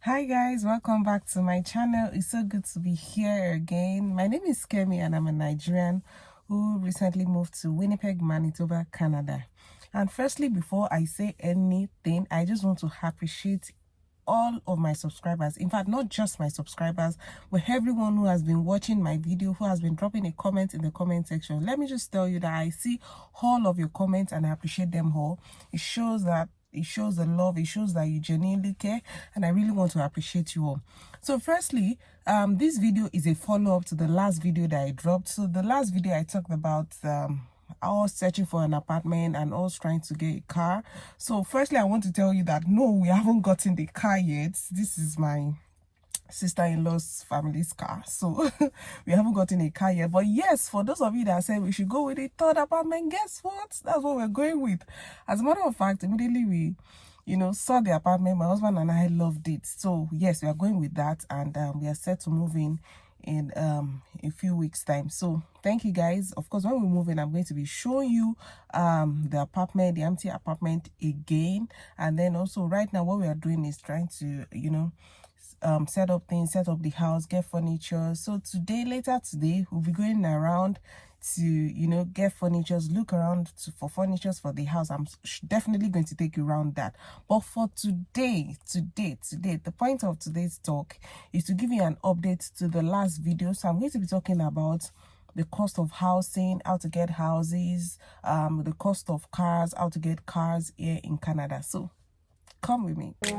Hi guys, welcome back to my channel. It's so good to be here again. My name is Kemi and I'm a Nigerian who recently moved to Winnipeg, Manitoba, Canada. And firstly, before I say anything, I just want to appreciate all of my subscribers. In fact, not just my subscribers, but everyone who has been watching my video, who has been dropping a comment in the comment section. Let me just tell you that I see all of your comments and I appreciate them all. It shows the love, it shows that you genuinely care, and I really want to appreciate you all. So firstly, this video is a follow-up to the last video that I dropped. So the last video I talked about I was searching for an apartment and I was trying to get a car. So firstly, I want to tell you that no, we haven't gotten the car yet. This is my sister-in-law's family's car, so we haven't gotten a car yet. But yes, for those of you that said we should go with a third apartment, guess what? That's what we're going with. As a matter of fact, immediately we saw the apartment, my husband and I loved it. So yes, we are going with that, and we are set to move in a few weeks time. So thank you guys. Of course, when we move in, I'm going to be showing you the apartment, the empty apartment again. And then also right now what we are doing is trying to set up the house, get furniture. So later today we'll be going around to get furniture, look around for furniture for the house. I'm definitely going to take you around that. But for today, the point of today's talk is to give you an update to the last video. So I'm going to be talking about the cost of housing, how to get houses, the cost of cars, how to get cars here in Canada. So come with me. I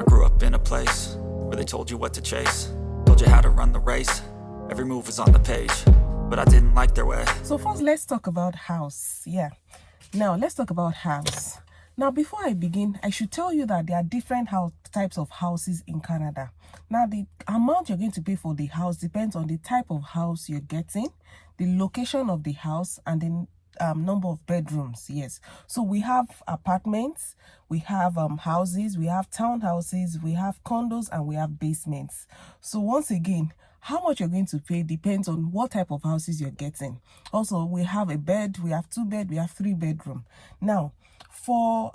grew up in a place where they told you what to chase, told you how to run the race. Every move was on the page, but I didn't like their way. So first, let's talk about house. Now let's talk about house. Now, before I begin, I should tell you that there are different types of houses in Canada. Now, the amount you're going to pay for the house depends on the type of house you're getting, the location of the house, and the number of bedrooms. Yes, so we have apartments, we have houses, we have townhouses, we have condos, and we have basements. So once again, how much you're going to pay depends on what type of houses you're getting. Also, we have a bed, we have 2 bed, we have 3 bedroom. Now for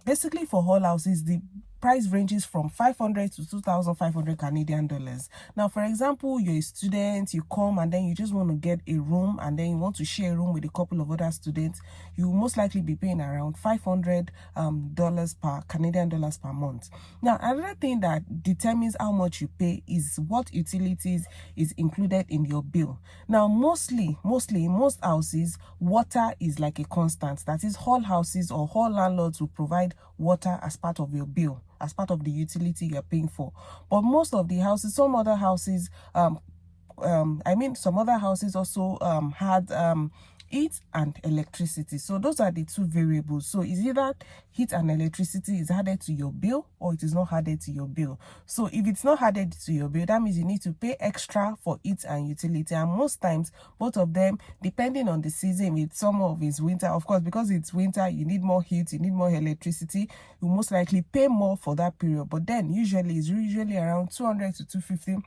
basically for all houses, the price ranges from 500 to 2,500 Canadian dollars. Now, for example, you're a student, you come and then you just want to get a room, and then you want to share a room with a couple of other students, you will most likely be paying around $500 Canadian dollars per month. Now, another thing that determines how much you pay is what utilities is included in your bill. Now, mostly in most houses, water is like a constant. That is, all houses or all landlords will provide water as part of your bill, as part of the utility you're paying for. But most of the houses, some other houses also had heat and electricity. So those are the 2 variables. So it's either heat and electricity is added to your bill or it is not added to your bill. So if it's not added to your bill, that means you need to pay extra for heat and utility. And most times, both of them, depending on the season, it's summer or it's winter. Of course, because it's winter, you need more heat, you need more electricity. You most likely pay more for that period. But then it's usually around 200 to 250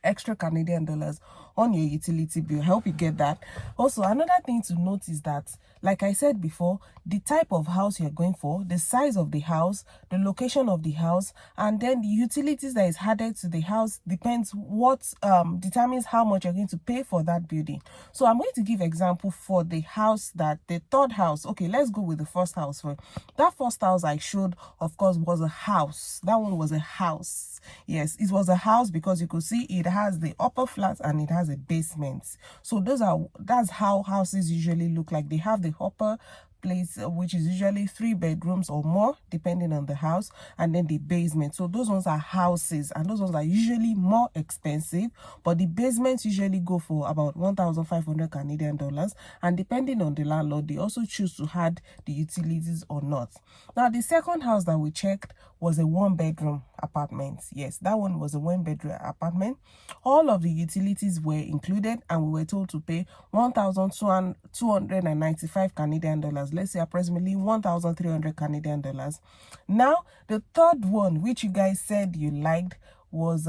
extra Canadian dollars on your utility bill. I hope you get that. Also, another thing to note is that, like I said before, the type of house you're going for, the size of the house, the location of the house, and then the utilities that is added to the house determines determines how much you're going to pay for that building. So I'm going to give example for the third house. Okay, let's go with the first house. That first house I showed, of course, was a house. That one was a house. Yes, it was a house because you could see it has the upper flat and it has a basement. So that's how houses usually look like. They have the upper place, which is usually 3 bedrooms or more depending on the house, and then the basement. So those ones are houses, and those ones are usually more expensive, but the basements usually go for about 1,500 Canadian dollars, and depending on the landlord, they also choose to add the utilities or not. Now, the second house that we checked was a 1-bedroom apartment. Yes, that one was a 1-bedroom apartment. All of the utilities were included, and we were told to pay 1,295 Canadian dollars. Let's say approximately 1,300 Canadian dollars. Now, the third one, which you guys said you liked, was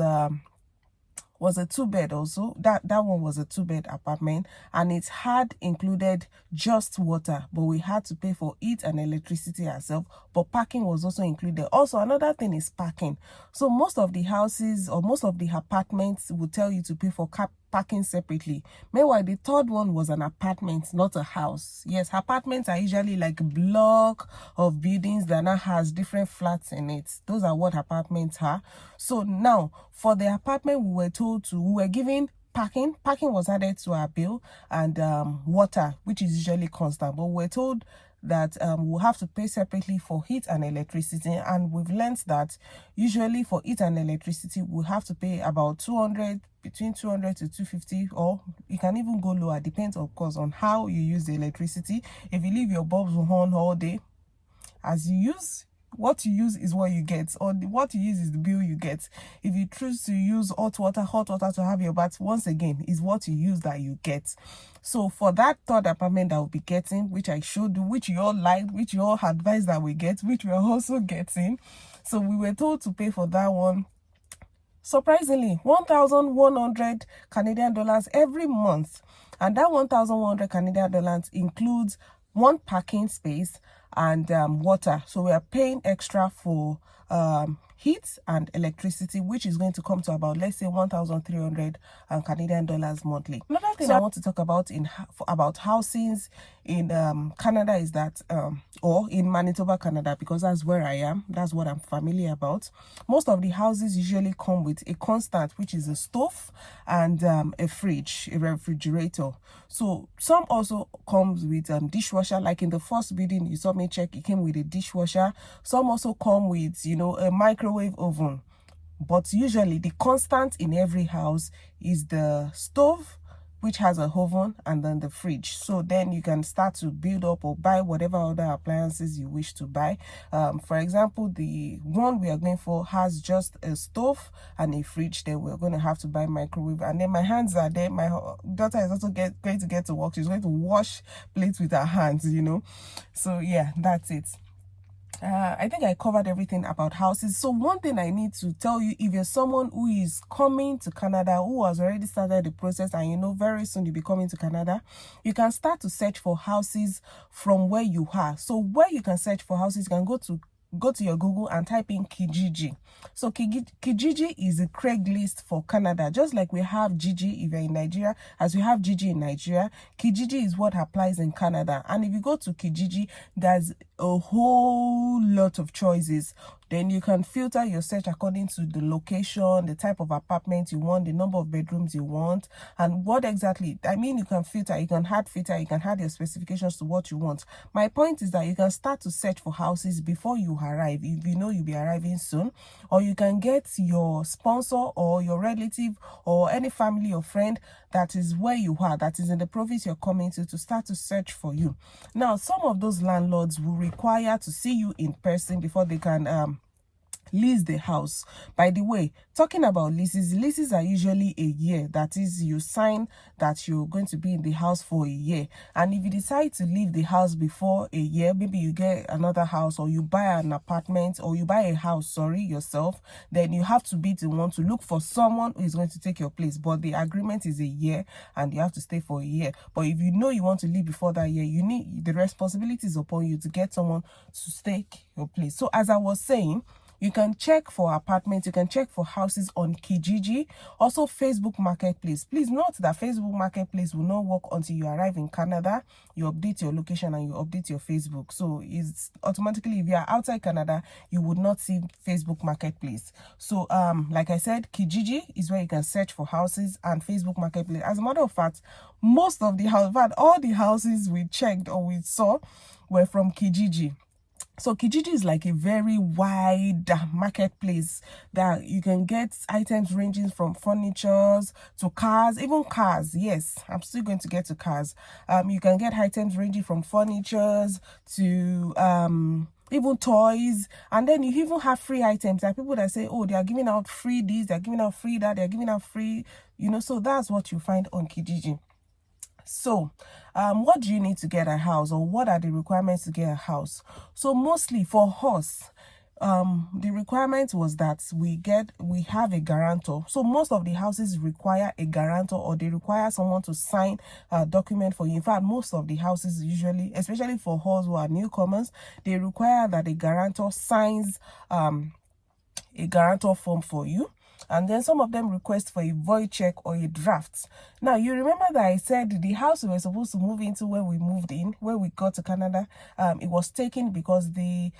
was a 2-bed also. That one was a 2-bed apartment, and it had included just water, but we had to pay for heat and electricity ourselves. But parking was also included. Also, another thing is parking. So most of the houses or most of the apartments will tell you to pay for parking separately. Meanwhile, the third one was an apartment, not a house. Yes, apartments are usually like a block of buildings that now has different flats in it. Those are what apartments are. So now for the apartment, we were given parking was added to our bill, and water, which is usually constant, but we're told that we'll have to pay separately for heat and electricity. And we've learned that usually for heat and electricity we'll have to pay about 200, between 200 to 250, or you can even go lower, depends of course on how you use the electricity. If you leave your bulbs on all day, as you use, what you use is what you get, or what you use is the bill you get. If you choose to use hot water to have your bath, once again, is what you use that you get. So for that third apartment that we'll be getting, which I showed you, which you all liked, which you all advised that we get, which we are also getting, so we were told to pay for that one, surprisingly, 1,100 Canadian dollars every month. And that 1,100 Canadian dollars includes one parking space and water. So we are paying extra for heat and electricity, which is going to come to about, let's say, 1,300 Canadian dollars monthly. Another thing I want to talk about about housings in Canada is that, or in Manitoba, Canada, because that's where I am, that's what I'm familiar about. Most of the houses usually come with a constant, which is a stove and a fridge, a refrigerator. So some also comes with dishwasher. Like in the first building you saw me check, it came with a dishwasher. Some also come with, a microwave oven. But usually the constant in every house is the stove, which has a oven, and then the fridge. So then you can start to build up or buy whatever other appliances you wish to buy. For example, the one we are going for has just a stove and a fridge. Then we're going to have to buy microwave. And then my hands are there. My daughter is also going to get to work. She's going to wash plates with her hands, So yeah, that's it. I think I covered everything about houses. So one thing I need to tell you, if you're someone who is coming to Canada, who has already started the process, and very soon you'll be coming to Canada, you can start to search for houses from where you are. So where you can search for houses, you can go to your Google and type in Kijiji. So Kijiji is a Craigslist for Canada. Just like we have Gigi if you're in Nigeria, as we have Gigi in Nigeria, Kijiji is what applies in Canada. And if you go to Kijiji, there's a whole lot of choices. Then you can filter your search according to the location, the type of apartment you want, the number of bedrooms you want, and what exactly. You can filter, you can add your specifications to what you want. My point is that you can start to search for houses before you arrive, if you know you'll be arriving soon, or you can get your sponsor or your relative or any family or friend that is where you are, that is in the province you're coming to start to search for you. Now, some of those landlords will require to see you in person before they can lease the house. By the way, talking about leases are usually a year. That is, you sign that you're going to be in the house for a year, and if you decide to leave the house before a year, maybe you get another house, or you buy an apartment, or you buy a house, yourself, then you have to be the one to look for someone who is going to take your place. But the agreement is a year, and you have to stay for a year. But if you know you want to leave before that year, the responsibility is upon you to get someone to take your place. So as I was saying, you can check for apartments, you can check for houses on Kijiji, also Facebook Marketplace. Please note that Facebook Marketplace will not work until you arrive in Canada. You update your location and you update your Facebook. So it's automatically, if you are outside Canada, you would not see Facebook Marketplace. So like I said, Kijiji is where you can search for houses, and Facebook Marketplace. As a matter of fact, most of the houses, all the houses we checked or we saw were from Kijiji. So Kijiji is like a very wide marketplace that you can get items ranging from furniture to cars, even cars. Yes, I'm still going to get to cars. You can get items ranging from furniture to even toys, and then you even have free items. There are people that say, oh, they are giving out free this, they're giving out free that, they're giving out free, so that's what you find on Kijiji. So what do you need to get a house, or what are the requirements to get a house? So mostly for us, the requirement was that we have a guarantor. So most of the houses require a guarantor, or they require someone to sign a document for you. In fact, most of the houses usually, especially for us who are newcomers, they require that a guarantor signs a guarantor form for you. And then some of them request for a void check or a draft. Now, you remember that I said the house we were supposed to move into when we moved in, when we got to Canada, it was taken because the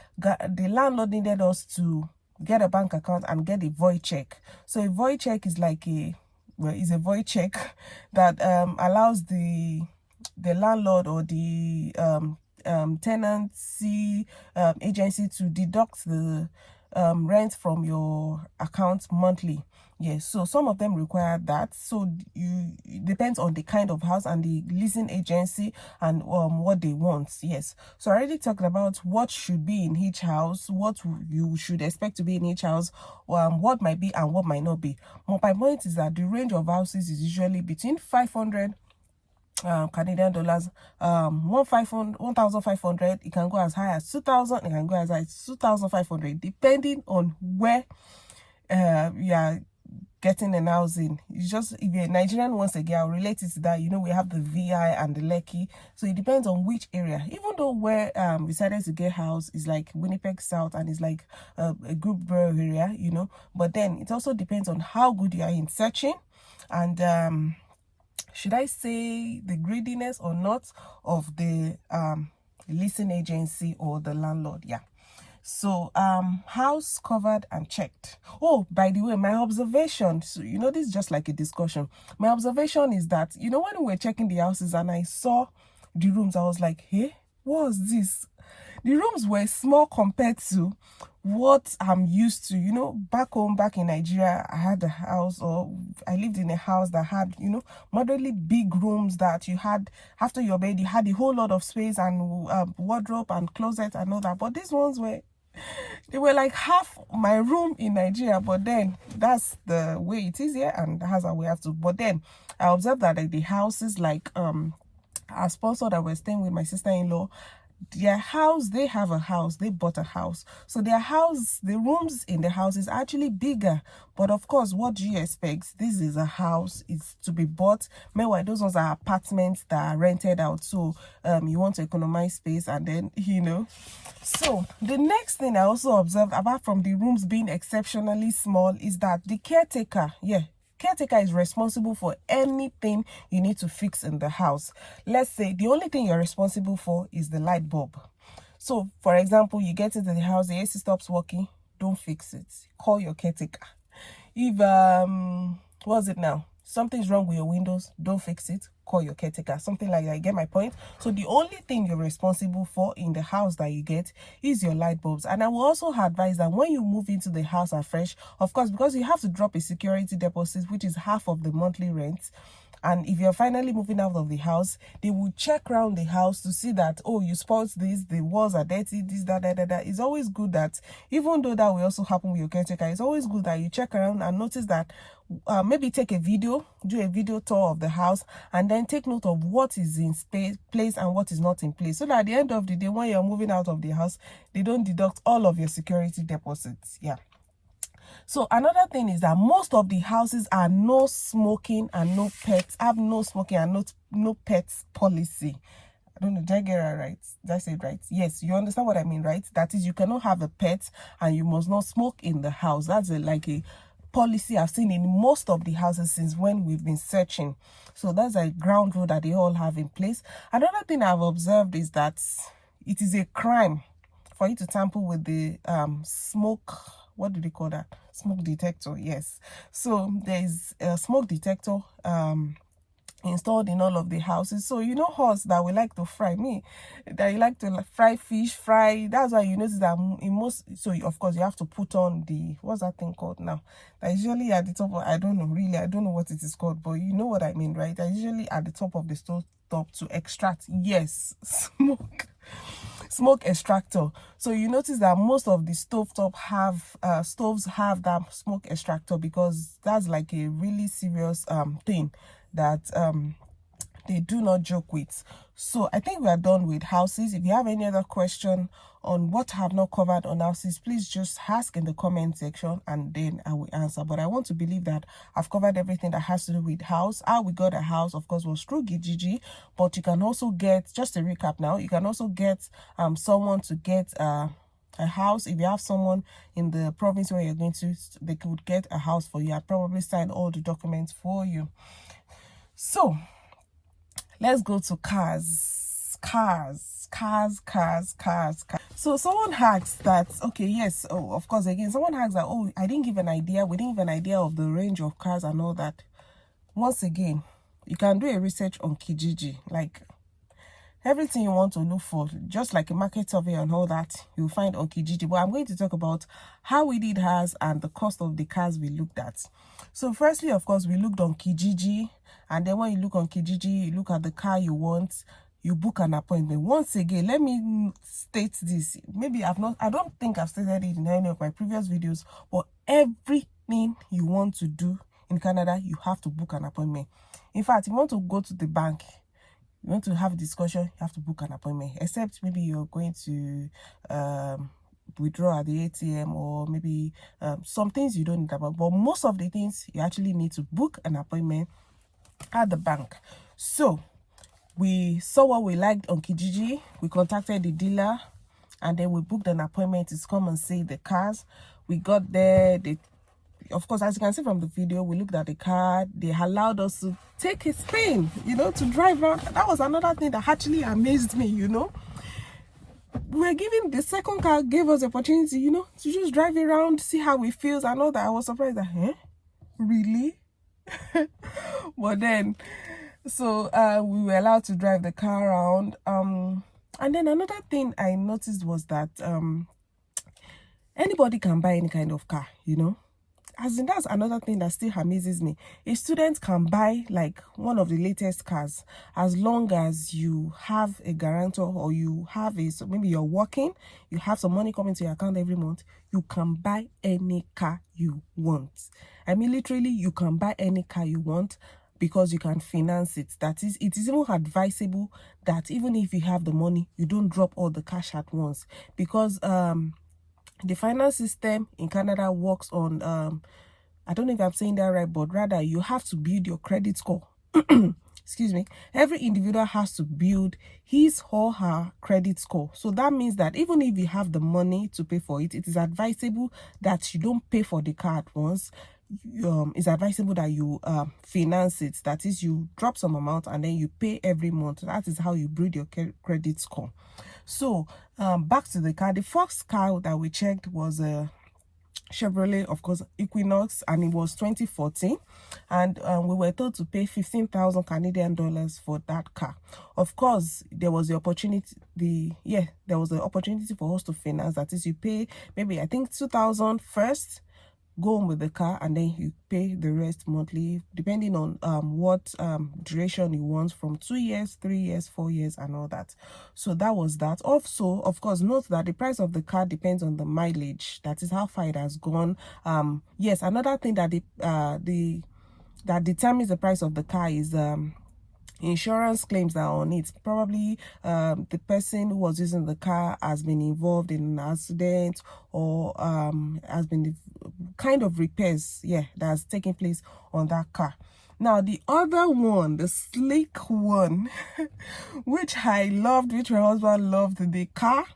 landlord needed us to get a bank account and get a void check. So a void check is like is a void check that allows the landlord or the tenancy agency to deduct the rent from your account monthly. Yes, so some of them require that. So it depends on the kind of house and the leasing agency and what they want. Yes, so I already talked about what should be in each house, what you should expect to be in each house, what might be and what might not be. But my point is that the range of houses is usually between 500 Canadian dollars, 1,500. It can go as high as 2,000. It can go as high as 2,500, depending on where you are getting an house in. It's just, if you're a Nigerian, once again, I'll relate it to that. You know, we have the VI and the Lekki, so it depends on which area. Even though where we decided to get house is like Winnipeg South and it's like a good borough area, you know, but then it also depends on how good you are in searching and should I say the greediness or not of the leasing agency or the landlord. Yeah. So house covered and checked. Oh, by the way, my observation, so you know, this is just like a discussion. My observation is that, you know, when we were checking the houses and I saw the rooms, I was like, hey, what was this? The rooms were small compared to what I'm used to. You know, back home, back in Nigeria, I had a house, or I lived in a house that had, you know, moderately big rooms that you had, after your bed, you had a whole lot of space and wardrobe and closet and all that. But these ones they were like half my room in Nigeria. But then that's the way it is here, and that's how we have to. But then I observed that like the houses, like our sponsor that we're staying with, my sister-in-law, their house, they have a house, they bought a house, so their house, the rooms in the house is actually bigger. But of course, what do you expect? This is a house, it's to be bought. Meanwhile, those ones are apartments that are rented out, so you want to economize space. And then, you know, so the next thing I also observed, apart from the rooms being exceptionally small, is that the caretaker is responsible for anything you need to fix in the house. Let's say the only thing you're responsible for is the light bulb. So, for example, you get into the house, the AC stops working, don't fix it. Call your caretaker. If what's it now? Something's wrong with your windows, don't fix it. Call your caretaker. Something like that. You get my point? So the only thing you're responsible for in the house that you get is your light bulbs. And I will also advise that when you move into the house afresh, of course, because you have to drop a security deposit, which is half of the monthly rent. And if you're finally moving out of the house, they will check around the house to see that, oh, you spoiled this, the walls are dirty, this, that. It's always good that, even though that will also happen with your caretaker, it's always good that you check around and notice that, maybe take a video, do a video tour of the house, and then take note of what is in place and what is not in place. So that at the end of the day, when you're moving out of the house, they don't deduct all of your security deposits. Yeah. So another thing is that most of the houses are no smoking and no pets, have no smoking and no pets policy. I don't know, did I get it right? Did I say it right? Yes, you understand what I mean, right? That is, you cannot have a pet and you must not smoke in the house. That's like a policy I've seen in most of the houses since when we've been searching. So that's a ground rule that they all have in place. Another thing I've observed is that it is a crime for you to tamper with the smoke, what do they call that? Smoke detector. Yes. So there's a smoke detector installed in all of the houses. So you know us that we like to fry, that you like to fry fish, that's why you notice that in most, so of course you have to put on the, what's that thing called now, that usually at the top of, I don't know what it is called, but you know what I mean, right? That usually at the top of the stove top to extract, yes, smoke extractor. So you notice that most of the stovetop stoves have that smoke extractor, because that's like a really serious thing that they do not joke with. So I think we are done with houses. If you have any other question on what I have not covered on houses, please just ask in the comment section and then I will answer. But I want to believe that I've covered everything that has to do with house. How we got a house, of course, was through Gijiji, but you can also get, just a recap now, you can also get someone to get a house. If you have someone in the province where you're going to, they could get a house for you. I'd probably sign all the documents for you. So let's go to cars. So someone asks that, okay, yes, oh, of course, again, someone asks that, oh, I didn't give an idea, we didn't give an idea of the range of cars and all that. Once again, you can do a research on Kijiji, like everything you want to look for, just like a market survey and all that, you'll find on Kijiji. But I'm going to talk about how we did ours and the cost of the cars we looked at. So firstly, of course, we looked on Kijiji, and then when you look on Kijiji, you look at the car you want, you book an appointment. Once again, let me state this. Maybe I don't think I've stated it in any of my previous videos, but everything you want to do in Canada, you have to book an appointment. In fact, if you want to go to the bank, you want to have a discussion, you have to book an appointment, except maybe you're going to withdraw at the ATM, or maybe some things you don't need about. But most of the things you actually need to book an appointment at the bank. So we saw what we liked on Kijiji, we contacted the dealer, and then we booked an appointment to come and see the cars. We got there, of course, as you can see from the video, we looked at the car. They allowed us to take a spin, to drive around. That was another thing that actually amazed me, We were given, the second car gave us the opportunity, to just drive around, see how it feels and all that. I was surprised that, really? But then, so we were allowed to drive the car around. And then another thing I noticed was that anybody can buy any kind of car, As in, that's another thing that still amazes me. A student can buy like one of the latest cars, as long as you have a guarantor, or you have so maybe you're working, you have some money coming to your account every month, you can buy any car you want. I mean, literally, you can buy any car you want because you can finance it. That is, it is even advisable that even if you have the money, you don't drop all the cash at once, because the finance system in Canada works on, I don't know if I'm saying that right, but rather you have to build your credit score. Excuse me. Every individual has to build his or her credit score. So that means that even if you have the money to pay for it, it is advisable that you don't pay for the car at once. It's advisable that you finance it. That is, you drop some amount and then you pay every month. That is how you build your credit score. So back to the car. The first car that we checked was a Chevrolet, of course, Equinox, and it was 2014, and we were told to pay 15,000 Canadian dollars for that car. Of course, there was the opportunity, there was the opportunity for us to finance. That is, you pay maybe, I think, 2,000 first, go on with the car, and then you pay the rest monthly, depending on what duration you want, from 2 years, 3 years, 4 years, and all that. So that was that. Also, of course, note that the price of the car depends on the mileage. That is how far it has gone. Yes, another thing that that determines the price of the car is insurance claims that are on it. Probably the person who was using the car has been involved in an accident, or has been kind of repairs, that has taken place on that car. Now the other one, the sleek one, which I loved, which my husband loved, the car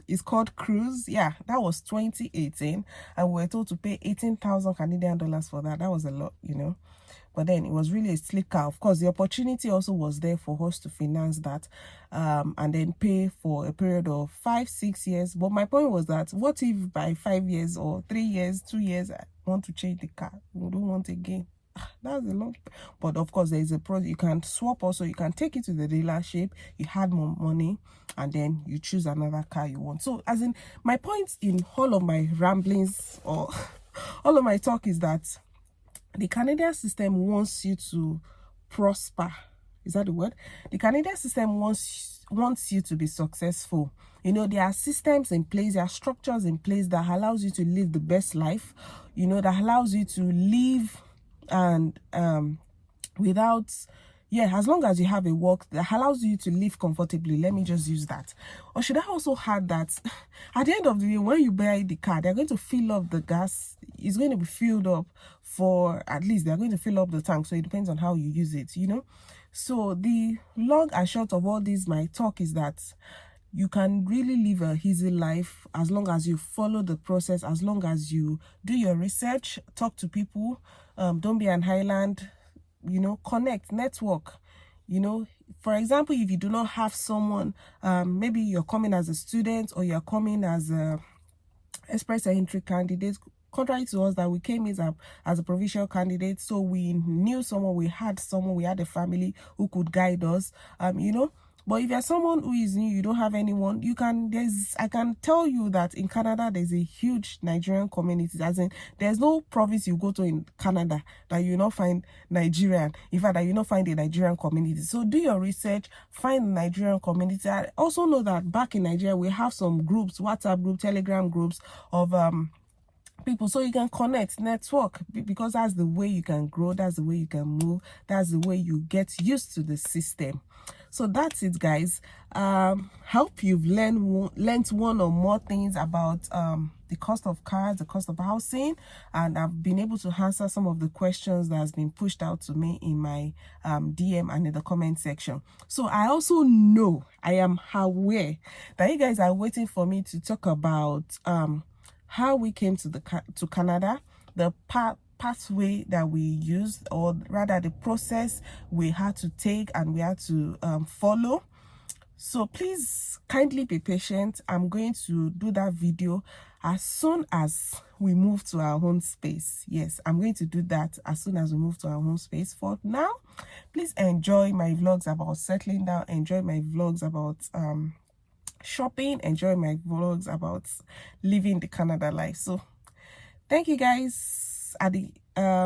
is called Cruise. That was 2018, and we were told to pay 18,000 Canadian dollars for that. That was a lot, But then it was really a sleek car. Of course, the opportunity also was there for us to finance that, and then pay for a period of 5-6 years. But my point was that, what if by 5 years or 3 years, 2 years, I want to change the car? We don't want again. That's a lot. But of course, there is a process. You can swap also. You can take it to the dealership. You had more money, and then you choose another car you want. So, as in, my point in all of my ramblings, or all of my talk, is that the Canadian system wants you to prosper. Is that the word? The Canadian system wants you to be successful. There are systems in place, there are structures in place that allows you to live the best life, that allows you to live and without yeah, as long as you have a work that allows you to live comfortably, let me just use that. Or should I also add that at the end of the day, when you buy the car, they're going to fill up the gas. It's going to be filled up for, at least they're going to fill up the tank. So it depends on how you use it, you know. So the long and short of all this, my talk is that you can really live a easy life as long as you follow the process, as long as you do your research, talk to people, don't be an island, you know, connect, network, you know. For example, if you do not have someone, maybe you're coming as a student or you're coming as a express entry candidate, contrary to us that we came as a provincial candidate, so we knew someone, we had a family who could guide us, you know. But if you're someone who is new, you don't have anyone, I can tell you that in Canada there's a huge Nigerian community. As in, there's no province you go to in Canada that you not find Nigerian. In fact, that you not find a Nigerian community. So do your research, find the Nigerian community. I also know that back in Nigeria we have some groups, WhatsApp group, Telegram groups of people, so you can connect, network, because that's the way you can grow, that's the way you can move, that's the way you get used to the system. So that's it, guys. Hope you've learned one or more things about the cost of cars, the cost of housing, and I've been able to answer some of the questions that has been pushed out to me in my DM and in the comment section. So I also know, I am aware that you guys are waiting for me to talk about how we came to Canada, the pathway that we used, or rather the process we had to take and we had to follow. So please kindly be patient. I'm going to do that video as soon as we move to our home space. Yes, I'm going to do that as soon as we move to our home space. For now, please enjoy my vlogs about settling down, enjoy my vlogs about shopping, enjoy my vlogs about living the Canada life. So thank you guys.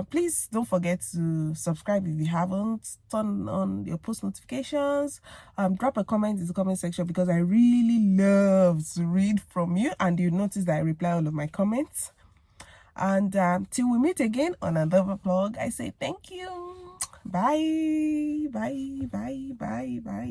Please don't forget to subscribe if you haven't, turn on your post notifications, drop a comment in the comment section, because I really love to read from you, and you notice that I reply all of my comments. And till we meet again on another vlog, I say thank you. Bye bye bye bye bye.